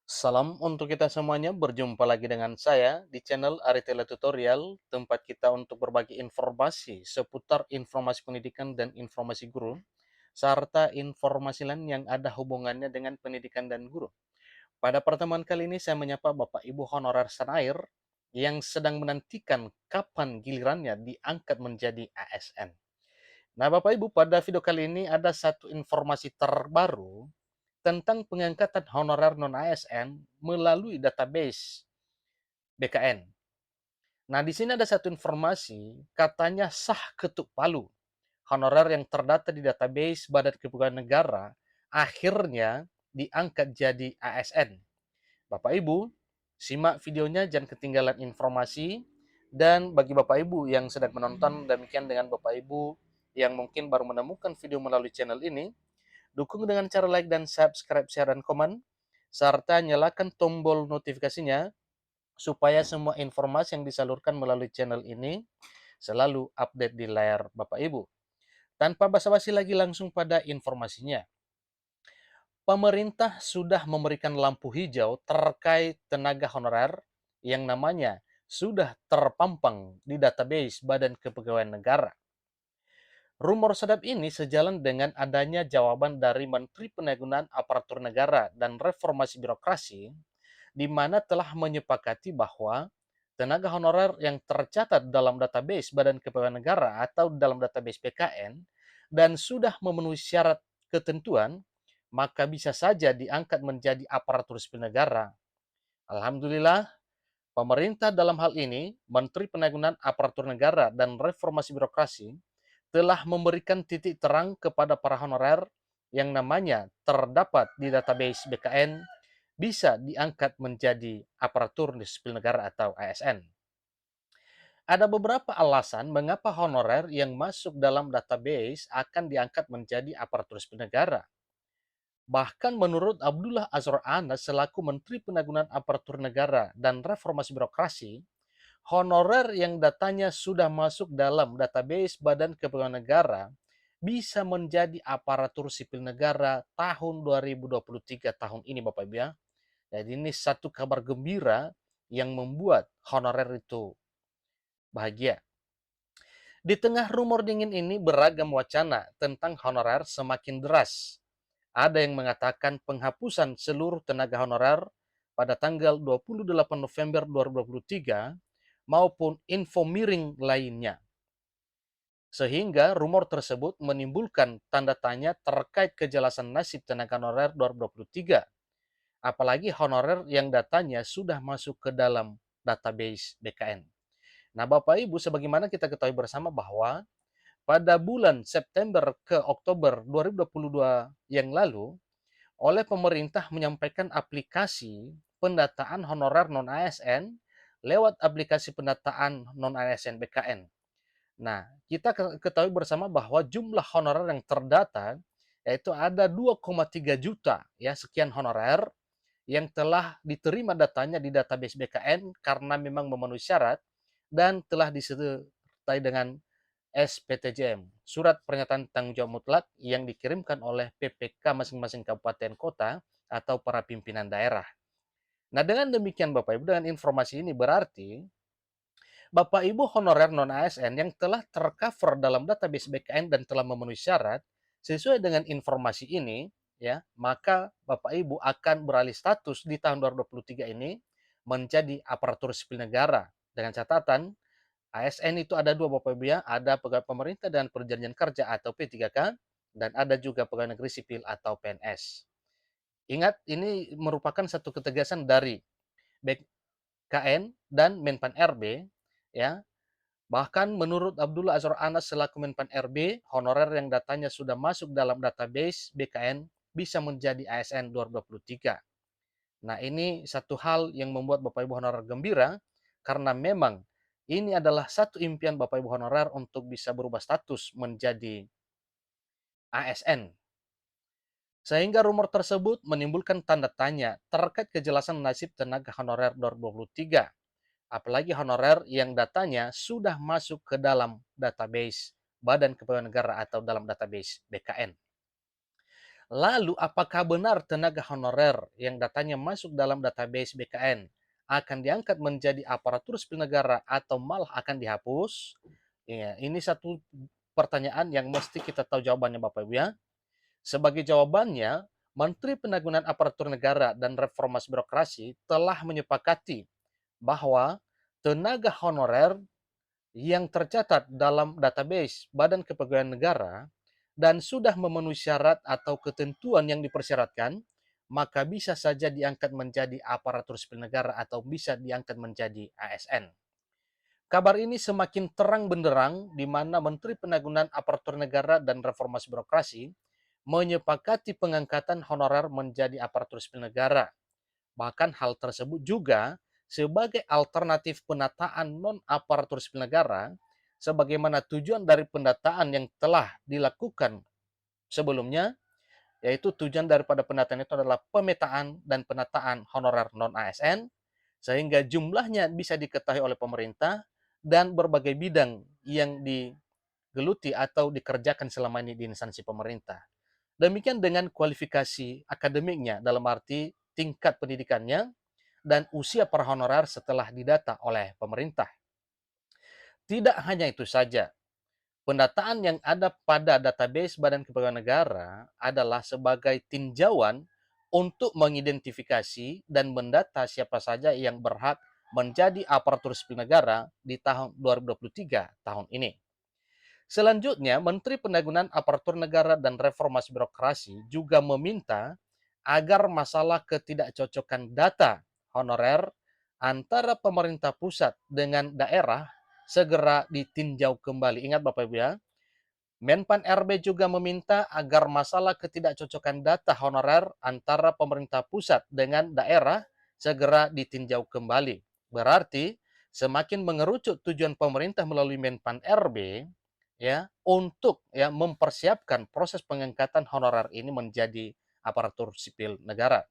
Salam untuk kita semuanya, berjumpa lagi dengan saya di channel Aritela Tutorial, tempat kita untuk berbagi informasi seputar informasi pendidikan dan informasi guru, serta informasi lain yang ada hubungannya dengan pendidikan dan guru. Pada pertemuan kali ini saya menyapa Bapak Ibu honorer senair yang sedang menantikan kapan gilirannya diangkat menjadi ASN. Nah Bapak Ibu, pada video kali ini ada satu informasi terbaru tentang pengangkatan honorer non-ASN melalui database BKN. Nah, di sini ada satu informasi, katanya sah ketuk palu. Honorer yang terdata di database Badan Kepegawaian Negara akhirnya diangkat jadi ASN. Bapak Ibu, simak videonya, jangan ketinggalan informasi. Dan bagi Bapak Ibu yang sedang menonton, demikian dengan Bapak Ibu yang mungkin baru menemukan video melalui channel ini, dukung dengan cara like dan subscribe, share, dan komen, serta nyalakan tombol notifikasinya supaya semua informasi yang disalurkan melalui channel ini selalu update di layar Bapak Ibu. Tanpa basa-basi lagi langsung pada informasinya. Pemerintah sudah memberikan lampu hijau terkait tenaga honorer yang namanya sudah terpampang di database Badan Kepegawaian Negara. Rumor sedap ini sejalan dengan adanya jawaban dari Menteri Penanggulangan Aparatur Negara dan Reformasi Birokrasi, di mana telah menyepakati bahwa tenaga honorer yang tercatat dalam database Badan Kepegawaian Negara atau dalam database PKN dan sudah memenuhi syarat ketentuan, maka bisa saja diangkat menjadi aparatur sipil negara. Alhamdulillah, pemerintah dalam hal ini, Menteri Penanggulangan Aparatur Negara dan Reformasi Birokrasi, telah memberikan titik terang kepada para honorer yang namanya terdapat di database BKN bisa diangkat menjadi aparatur sipil negara atau ASN. Ada beberapa alasan mengapa honorer yang masuk dalam database akan diangkat menjadi aparatur sipil negara. Bahkan menurut Abdullah Azwar Anas selaku Menteri Penanggulangan Aparatur Negara dan Reformasi Birokrasi, honorer yang datanya sudah masuk dalam database Badan Kepegawaian Negara bisa menjadi aparatur sipil negara tahun 2023 tahun ini Bapak Ibu ya. Jadi ini satu kabar gembira yang membuat honorer itu bahagia. Di tengah rumor dingin ini beragam wacana tentang honorer semakin deras. Ada yang mengatakan penghapusan seluruh tenaga honorer pada tanggal 28 November 2023 maupun info miring lainnya. Sehingga rumor tersebut menimbulkan tanda tanya terkait kejelasan nasib tenaga honorer 2023. Apalagi honorer yang datanya sudah masuk ke dalam database BKN. Nah, Bapak Ibu, sebagaimana kita ketahui bersama bahwa pada bulan September ke Oktober 2022 yang lalu, oleh pemerintah menyampaikan aplikasi pendataan honorer non-ASN lewat aplikasi pendataan non-ASN BKN. Nah, kita ketahui bersama bahwa jumlah honorer yang terdata yaitu ada 2,3 juta ya sekian honorer yang telah diterima datanya di database BKN karena memang memenuhi syarat dan telah disertai dengan SPTJM, Surat Pernyataan Tanggung Jawab Mutlak yang dikirimkan oleh PPK masing-masing kabupaten kota atau para pimpinan daerah. Nah, dengan demikian Bapak Ibu, dengan informasi ini berarti Bapak Ibu honorer non-ASN yang telah tercover dalam database BKN dan telah memenuhi syarat sesuai dengan informasi ini, ya, maka Bapak Ibu akan beralih status di tahun 2023 ini menjadi aparatur sipil negara dengan catatan ASN itu ada dua Bapak Ibu ya, ada pegawai pemerintah dan perjanjian kerja atau P3K dan ada juga pegawai negeri sipil atau PNS. Ingat, ini merupakan satu ketegasan dari BKN dan Menpan RB ya. Bahkan menurut Abdullah Azwar Anas selaku Menpan RB, honorer yang datanya sudah masuk dalam database BKN bisa menjadi ASN 2023. Nah, ini satu hal yang membuat Bapak Ibu honorer gembira karena memang ini adalah satu impian Bapak Ibu honorer untuk bisa berubah status menjadi ASN. Sehingga rumor tersebut menimbulkan tanda tanya terkait kejelasan nasib tenaga honorer 2023. Apalagi honorer yang datanya sudah masuk ke dalam database Badan Kepegawaian Negara atau dalam database BKN. Lalu, apakah benar tenaga honorer yang datanya masuk dalam database BKN akan diangkat menjadi aparatur sipil negara atau malah akan dihapus? Ya, ini satu pertanyaan yang mesti kita tahu jawabannya Bapak Ibu ya. Sebagai jawabannya, Menteri Penanggulangan Aparatur Negara dan Reformasi Birokrasi telah menyepakati bahwa tenaga honorer yang tercatat dalam database Badan Kepegawaian Negara dan sudah memenuhi syarat atau ketentuan yang dipersyaratkan, maka bisa saja diangkat menjadi aparatur sipil negara atau bisa diangkat menjadi ASN. Kabar ini semakin terang benderang di mana Menteri Penanggulangan Aparatur Negara dan Reformasi Birokrasi menyepakati pengangkatan honorer menjadi aparatur sipil negara. Bahkan hal tersebut juga sebagai alternatif penataan non-aparatur sipil negara, sebagaimana tujuan dari pendataan yang telah dilakukan sebelumnya, yaitu tujuan daripada pendataan itu adalah pemetaan dan penataan honorer non-ASN, sehingga jumlahnya bisa diketahui oleh pemerintah dan berbagai bidang yang digeluti atau dikerjakan selama ini di instansi pemerintah. Demikian dengan kualifikasi akademiknya dalam arti tingkat pendidikannya dan usia para honorer setelah didata oleh pemerintah. Tidak hanya itu saja, pendataan yang ada pada database Badan Kepegawaian Negara adalah sebagai tinjauan untuk mengidentifikasi dan mendata siapa saja yang berhak menjadi aparatur sipil negara di tahun 2023 tahun ini. Selanjutnya, Menteri Penanggulangan Aparatur Negara dan Reformasi Birokrasi juga meminta agar masalah ketidakcocokan data honorer antara pemerintah pusat dengan daerah segera ditinjau kembali. Ingat Bapak Ibu ya, Menpan RB juga meminta agar masalah ketidakcocokan data honorer antara pemerintah pusat dengan daerah segera ditinjau kembali. Berarti semakin mengerucut tujuan pemerintah melalui Menpan RB ya untuk ya mempersiapkan proses pengangkatan honorer ini menjadi aparatur sipil negara.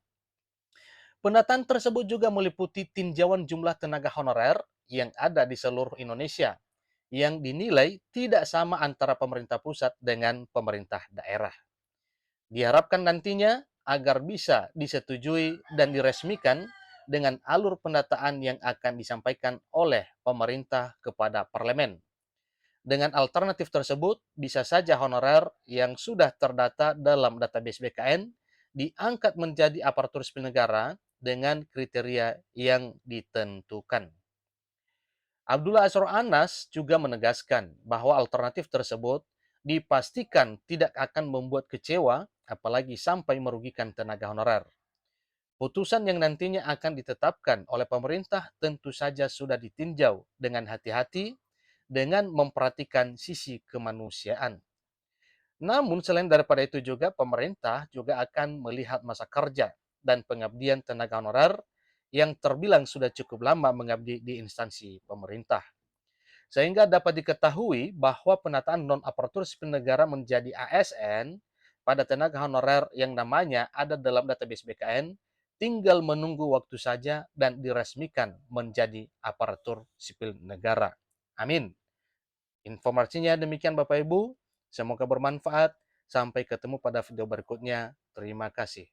Pendataan tersebut juga meliputi tinjauan jumlah tenaga honorer yang ada di seluruh Indonesia yang dinilai tidak sama antara pemerintah pusat dengan pemerintah daerah. Diharapkan nantinya agar bisa disetujui dan diresmikan dengan alur pendataan yang akan disampaikan oleh pemerintah kepada parlemen. Dengan alternatif tersebut, bisa saja honorer yang sudah terdata dalam database BKN diangkat menjadi aparatur sipil negara dengan kriteria yang ditentukan. Abdullah Azhar Anas juga menegaskan bahwa alternatif tersebut dipastikan tidak akan membuat kecewa, apalagi sampai merugikan tenaga honorer. Putusan yang nantinya akan ditetapkan oleh pemerintah tentu saja sudah ditinjau dengan hati-hati dengan memperhatikan sisi kemanusiaan. Namun selain daripada itu juga pemerintah juga akan melihat masa kerja dan pengabdian tenaga honorer yang terbilang sudah cukup lama mengabdi di instansi pemerintah. Sehingga dapat diketahui bahwa penataan non-aparatur sipil negara menjadi ASN pada tenaga honorer yang namanya ada dalam database BKN tinggal menunggu waktu saja dan diresmikan menjadi aparatur sipil negara. Amin. Informasinya demikian Bapak Ibu. Semoga bermanfaat. Sampai ketemu pada video berikutnya. Terima kasih.